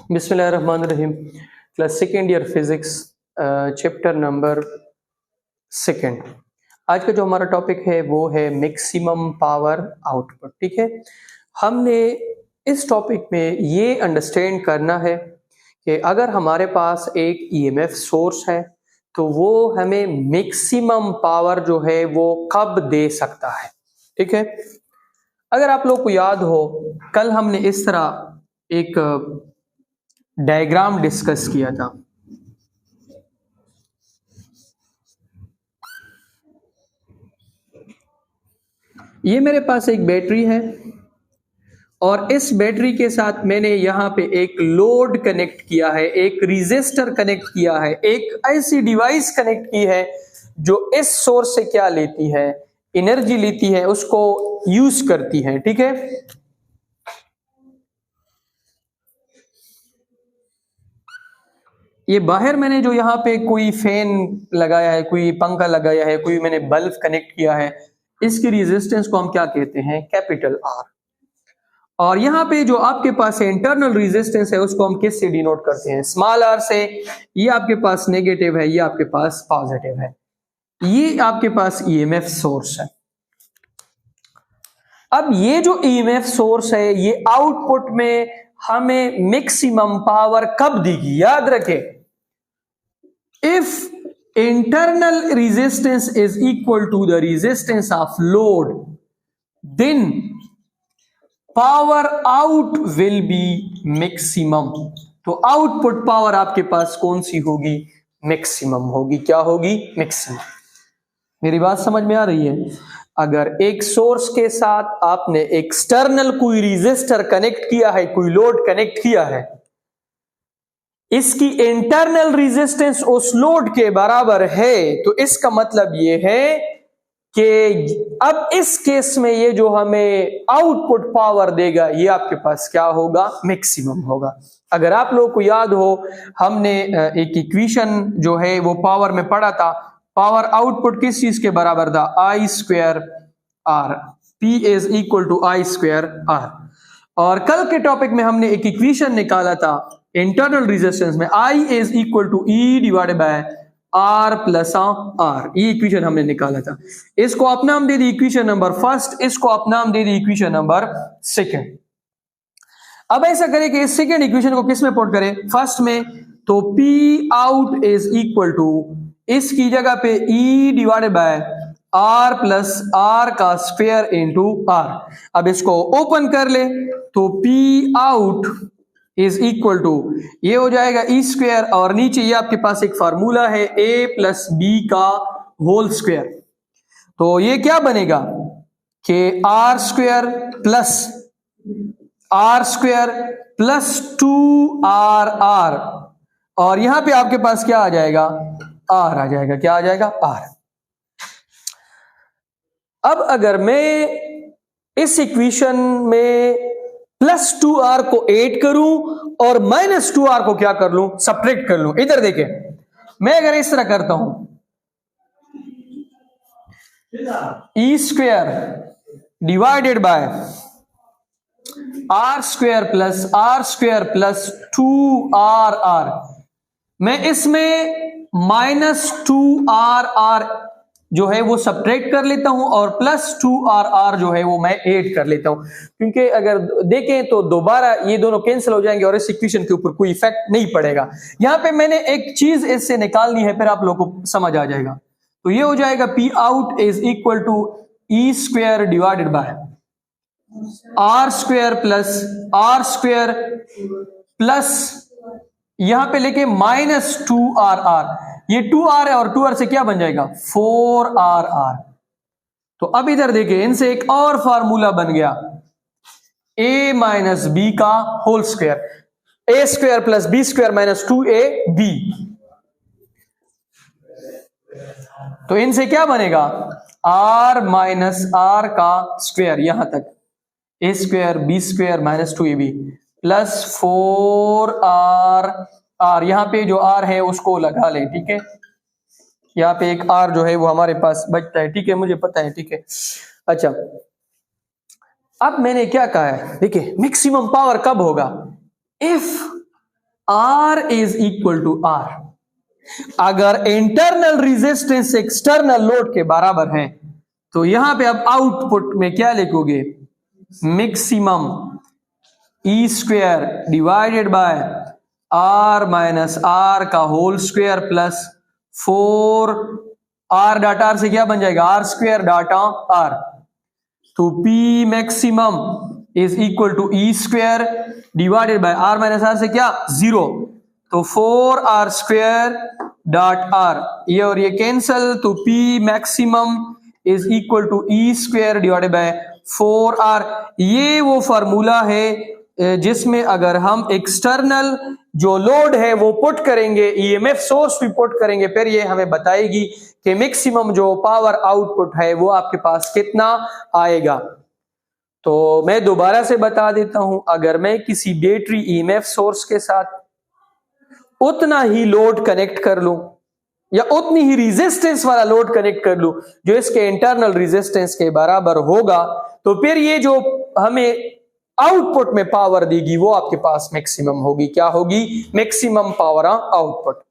बिस्मिल्लाहिर्रहमानिर्रहीम। Class second year physics, chapter number second. आज का जो हमारा टॉपिक है वो है मैक्सिमम पावर आउटपुट। ठीक है, हमने इस टॉपिक में ये अंडरस्टैंड करना है कि अगर हमारे पास एक ईएमएफ सोर्स है तो वो हमें मैक्सिमम पावर जो है वो कब दे सकता है। ठीक है, अगर आप लोग को याद हो, कल हमने इस तरह एक डायग्राम डिस्कस किया था। ये मेरे पास एक बैटरी है और इस बैटरी के साथ मैंने यहाँ पे एक लोड कनेक्ट किया है, एक रेजिस्टर कनेक्ट किया है, एक ऐसी डिवाइस कनेक्ट की है जो इस सोर्स से क्या लेती है, एनर्जी लेती है, उसको यूज करती है। ठीक है, ये बाहर मैंने जो यहाँ पे कोई फैन लगाया है, कोई पंखा लगाया है, कोई मैंने बल्ब कनेक्ट किया है, इसकी रेजिस्टेंस को हम क्या कहते हैं, कैपिटल आर। और यहाँ पे जो आपके पास इंटरनल रेजिस्टेंस है उसको हम किस से डिनोट करते हैं, स्मॉल आर से। ये आपके पास नेगेटिव है, ये आपके पास पॉजिटिव है, ये आपके पास ईएमएफ सोर्स है। अब ये जो ईएमएफ सोर्स है ये आउटपुट में हमें मैक्सिमम पावर कब देगी, याद रखें, if internal resistance is equal to the resistance of load, then power out will be maximum। तो आउटपुट पावर आपके पास कौन सी होगी, मैक्सिमम होगी। क्या होगी, मैक्सिमम। मेरी बात समझ में आ रही है? अगर एक सोर्स के साथ आपने एक्सटर्नल कोई रेजिस्टर कनेक्ट किया है, कोई लोड कनेक्ट किया है, इसकी इंटरनल रेजिस्टेंस उस लोड के बराबर है, तो इसका मतलब ये है कि अब इस केस में ये जो हमें आउटपुट पावर देगा ये आपके पास क्या होगा, मैक्सिमम होगा। अगर आप लोगों को याद हो, हमने एक इक्वेशन जो है वो पावर में पढ़ा था, पावर आउटपुट किस चीज के बराबर था, I square R, P is equal to I square R. और कल के टॉपिक में हमने एक इक्वेशन निकाला था इंटरनल रेजिस्टेंस में, I is equal to E divided by R plus R। ये इक्वेशन हमने निकाला था। इसको आप नाम दे दी इक्वेशन नंबर फर्स्ट, इसको आप नाम दे दी इक्वेशन नंबर सेकंड। अब ऐसा करें कि इस सेकंड इक्वेशन को किस में पुट करें, फर्स्ट में, तो P out is equal to, इसकी जगह पे E divided by R plus R का स्क्वायर इंटू R। अब इसको ओपन कर ले तो P out is equal to, ये हो जाएगा ई स्क्वायर, और नीचे ये आपके पास एक फार्मूला है ए प्लस बी का होल स्क्वायर। तो ये क्या बनेगा कि आर स्क्वायर प्लस 2RR, और यहां पे आपके पास क्या आ जाएगा, आर आ जाएगा। क्या आ जाएगा, आर। अब अगर मैं इस इक्वेशन में प्लस 2R को ऐड करूं और माइनस 2R को क्या कर लूं, सब्ट्रैक्ट कर लूं। इधर देखें, मैं अगर इस तरह करता हूं, E square divided by R square plus 2RR, मैं इसमें माइनस 2RR जो है वो सब्ट्रैक्ट कर लेता हूं और प्लस 2RR जो है वो मैं ऐड कर लेता हूं, क्योंकि अगर देखें तो दोबारा ये दोनों कैंसिल हो जाएंगे और इस इक्वेशन के ऊपर कोई इफेक्ट नहीं पड़ेगा। यहां पे मैंने एक चीज इससे निकालनी है, फिर आप लोगों को समझ आ जाएगा। तो ये हो जाएगा P out is equal to E square divided by R square plus यहां पे लेके माइनस 2RR, ये 2R है और 2R से क्या बन जाएगा, 4RR। तो अब इधर देखिए, इनसे एक और फार्मूला बन गया, A माइनस बी का whole square, A square plus B square minus 2AB। तो इनसे क्या बनेगा, R माइनस R का स्क्वायर यहां तक, A square B square minus 2AB plus 4RR। यहां पे जो R है उसको लगा ले, ठीक है, यहाँ पे एक R जो है वो हमारे पास बचता है, ठीक है, मुझे पता है, ठीक है। अच्छा, अब मैंने क्या कहा है, देखिए मैक्सिमम पावर कब होगा, if R is equal to R। अगर इंटरनल रेजिस्टेंस एक्सटर्नल लोड के बराबर है तो यहां पे अब आउटपुट में क्या लिखोगे, maximum E square divided by R minus R का होल स्क्वायर प्लस 4 आर डाटा आर से क्या बन जाएगा, आर स्क्वायर डाटा आर। तो P maximum is equal to E square divided by R minus R से क्या, 0, तो 4 आर स्क्वायर डॉट आर, ये और ये कैंसल, तो P maximum is equal to E square divided by 4 R. ये वो फार्मूला है जिसमें अगर हम एक्सटर्नल जो लोड है वो पुट करेंगे, ईएमएफ सोर्स भी पुट करेंगे, फिर ये हमें बताएगी कि मैक्सिमम जो पावर आउटपुट है वो आपके पास कितना आएगा। तो मैं दोबारा से बता देता हूं, अगर मैं किसी बैटरी ईएमएफ सोर्स के साथ उतना ही लोड कनेक्ट कर लूं या उतनी ही रेजिस्टेंस वाला लोड कनेक्ट कर लूं जो इसके इंटरनल रेजिस्टेंस के बराबर होगा, तो फिर ये जो हमें आउटपुट में पावर देगी वो आपके पास मैक्सिमम होगी। क्या होगी, मैक्सिमम पावर आउटपुट।